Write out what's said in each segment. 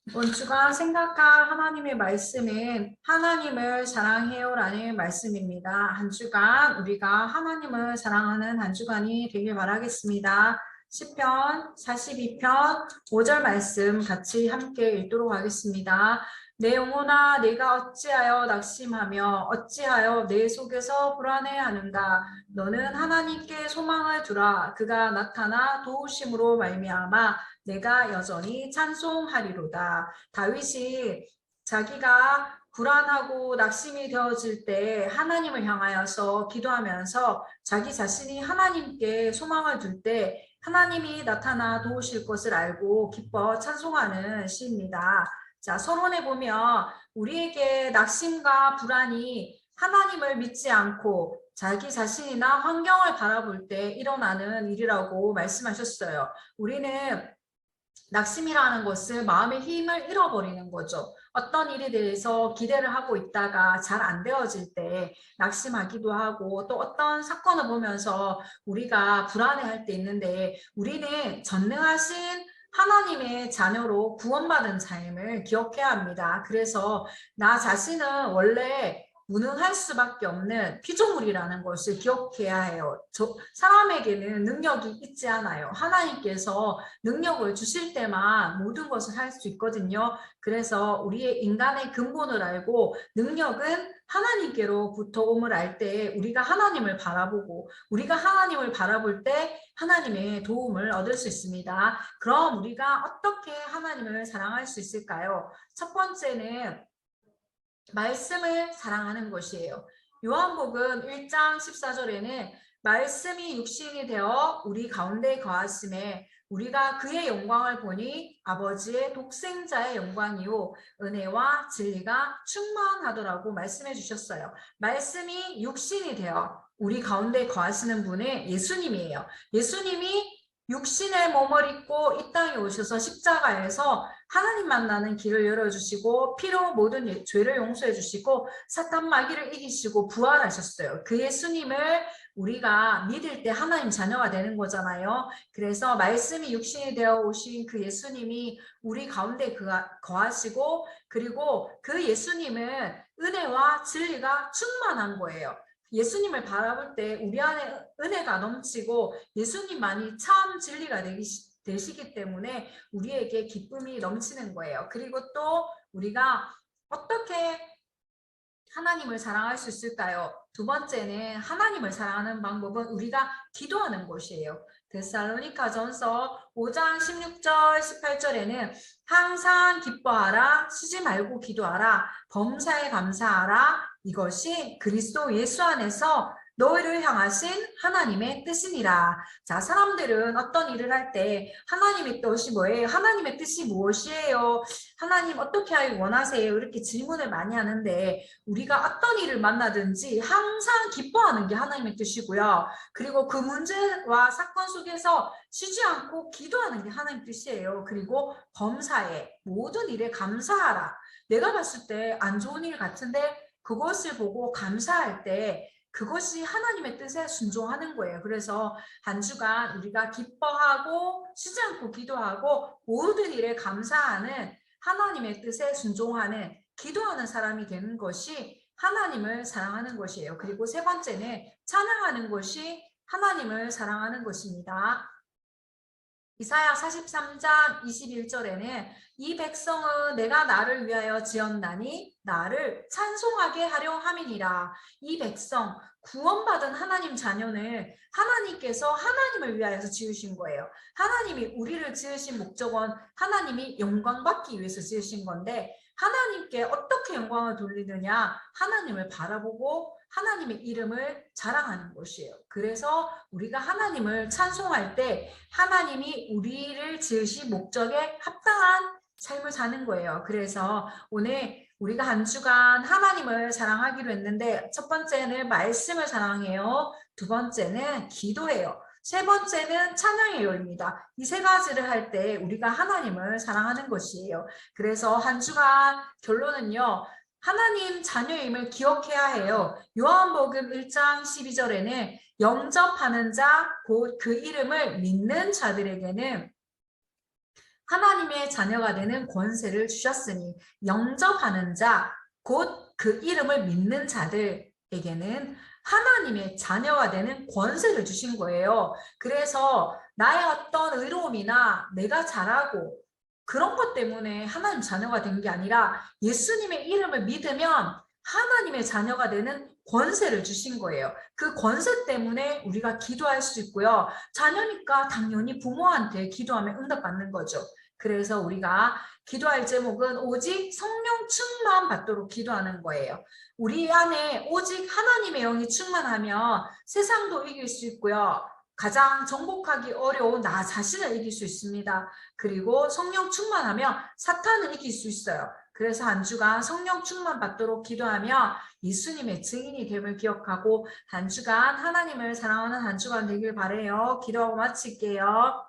이번 주가 생각할 하나님의 말씀은 하나님을 사랑해요라는 말씀입니다. 한 주간 우리가 하나님을 사랑하는 한 주간이 되길 바라겠습니다. 시편 42편 5절 말씀 같이 함께 읽도록 하겠습니다. 내 영혼아 내가 어찌하여 낙심하며 어찌하여 내 속에서 불안해하는가. 너는 하나님께 소망을 두라. 그가 나타나 도우심으로 말미암아 내가 여전히 찬송하리로다. 다윗이 자기가 불안하고 낙심이 되어질 때 하나님을 향하여서 기도하면서 자기 자신이 하나님께 소망을 둘 때 하나님이 나타나 도우실 것을 알고 기뻐 찬송하는 시입니다. 자, 서론에 보면 우리에게 낙심과 불안이 하나님을 믿지 않고 자기 자신이나 환경을 바라볼 때 일어나는 일이라고 말씀하셨어요. 우리는 낙심이라는 것은 마음의 힘을 잃어버리는 거죠. 어떤 일에 대해서 기대를 하고 있다가 잘 안 되어질 때 낙심하기도 하고 또 어떤 사건을 보면서 우리가 불안해할 때 있는데 우리는 전능하신 하나님의 자녀로 구원받은 자임을 기억해야 합니다. 그래서 나 자신은 원래 무능할 수밖에 없는 피조물이라는 것을 기억해야 해요. 사람에게는 능력이 있지 않아요. 하나님께서 능력을 주실 때만 모든 것을 할 수 있거든요. 그래서 우리의 인간의 근본을 알고 능력은 하나님께로부터 옴을 알 때 우리가 하나님을 바라보고 우리가 하나님을 바라볼 때 하나님의 도움을 얻을 수 있습니다. 그럼 우리가 어떻게 하나님을 사랑할 수 있을까요? 첫 번째는 말씀을 사랑하는 것이에요. 요한복음 1장 14절에는 말씀이 육신이 되어 우리 가운데 거하심에 우리가 그의 영광을 보니 아버지의 독생자의 영광이요 은혜와 진리가 충만하더라고 말씀해 주셨어요. 말씀이 육신이 되어 우리 가운데 거하시는 분이 예수님이에요. 예수님이 육신의 몸을 입고 이 땅에 오셔서 십자가에서 하나님 만나는 길을 열어주시고 피로 모든 죄를 용서해 주시고 사탄 마귀를 이기시고 부활하셨어요. 그 예수님을 우리가 믿을 때 하나님 자녀가 되는 거잖아요. 그래서 말씀이 육신이 되어 오신 그 예수님이 우리 가운데 거하시고 그리고 그 예수님은 은혜와 진리가 충만한 거예요. 예수님을 바라볼 때 우리 안에 은혜가 넘치고 예수님만이 참 진리가 되시기 때문에 우리에게 기쁨이 넘치는 거예요. 그리고 또 우리가 어떻게 하나님을 사랑할 수 있을까요? 두 번째는 하나님을 사랑하는 방법은 우리가 기도하는 것이에요. 데살로니가전서 5장 16절 18절에는 항상 기뻐하라 쉬지 말고 기도하라 범사에 감사하라 이것이 그리스도 예수 안에서 너희를 향하신 하나님의 뜻이니라. 자, 사람들은 어떤 일을 할 때 하나님의 뜻이 뭐예요? 하나님의 뜻이 무엇이에요? 하나님 어떻게 하길 원하세요? 이렇게 질문을 많이 하는데 우리가 어떤 일을 만나든지 항상 기뻐하는 게 하나님의 뜻이고요. 그리고 그 문제와 사건 속에서 쉬지 않고 기도하는 게 하나님의 뜻이에요. 그리고 범사에 모든 일에 감사하라. 내가 봤을 때 안 좋은 일 같은데 그것을 보고 감사할 때 그것이 하나님의 뜻에 순종하는 거예요. 그래서 한 주간 우리가 기뻐하고 쉬지 않고 기도하고 모든 일에 감사하는 하나님의 뜻에 순종하는 기도하는 사람이 되는 것이 하나님을 사랑하는 것이에요. 그리고 세 번째는 찬양하는 것이 하나님을 사랑하는 것입니다. 이사야 43장 21절에는 이 백성은 내가 나를 위하여 지었나니 나를 찬송하게 하려 함이니라. 이 백성 구원받은 하나님 자녀는 하나님께서 하나님을 위하여서 지으신 거예요. 하나님이 우리를 지으신 목적은 하나님이 영광받기 위해서 지으신 건데 하나님께 어떻게 영광을 돌리느냐? 하나님을 바라보고 하나님의 이름을 자랑하는 것이에요. 그래서 우리가 하나님을 찬송할 때 하나님이 우리를 지으신 목적에 합당한 삶을 사는 거예요. 그래서 오늘 우리가 한 주간 하나님을 사랑하기로 했는데 첫 번째는 말씀을 사랑해요. 두 번째는 기도해요. 세 번째는 찬양해요입니다. 이 세 가지를 할 때 우리가 하나님을 사랑하는 것이에요. 그래서 한 주간 결론은요. 하나님 자녀임을 기억해야 해요. 요한복음 1장 12절에는 영접하는 자, 곧 그 이름을 믿는 자들에게는 하나님의 자녀가 되는 권세를 주셨으니 영접하는 자, 곧 그 이름을 믿는 자들에게는 하나님의 자녀가 되는 권세를 주신 거예요. 그래서 나의 어떤 의로움이나 내가 잘하고 그런 것 때문에 하나님 자녀가 된 게 아니라 예수님의 이름을 믿으면 하나님의 자녀가 되는 권세를 주신 거예요. 그 권세 때문에 우리가 기도할 수 있고요. 자녀니까 당연히 부모한테 기도하면 응답받는 거죠. 그래서 우리가 기도할 제목은 오직 성령 충만 받도록 기도하는 거예요. 우리 안에 오직 하나님의 영이 충만하면 세상도 이길 수 있고요. 가장 정복하기 어려운 나 자신을 이길 수 있습니다. 그리고 성령 충만하면 사탄을 이길 수 있어요. 그래서 한 주간 성령 충만 받도록 기도하며 예수님의 증인이 됨을 기억하고 한 주간 하나님을 사랑하는 한 주간 되길 바라요. 기도하고 마칠게요.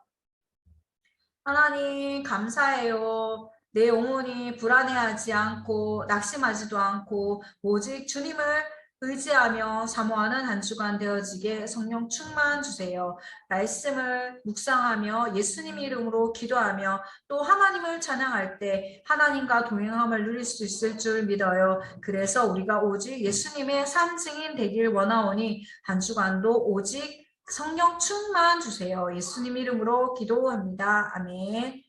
하나님 감사해요. 내 영혼이 불안해하지 않고 낙심하지도 않고 오직 주님을 의지하며 사모하는 한 주간 되어지게 성령 충만 주세요. 말씀을 묵상하며 예수님 이름으로 기도하며 또 하나님을 찬양할 때 하나님과 동행함을 누릴 수 있을 줄 믿어요. 그래서 우리가 오직 예수님의 산 증인 되길 원하오니 한 주간도 오직 성령 충만 주세요. 예수님 이름으로 기도합니다. 아멘.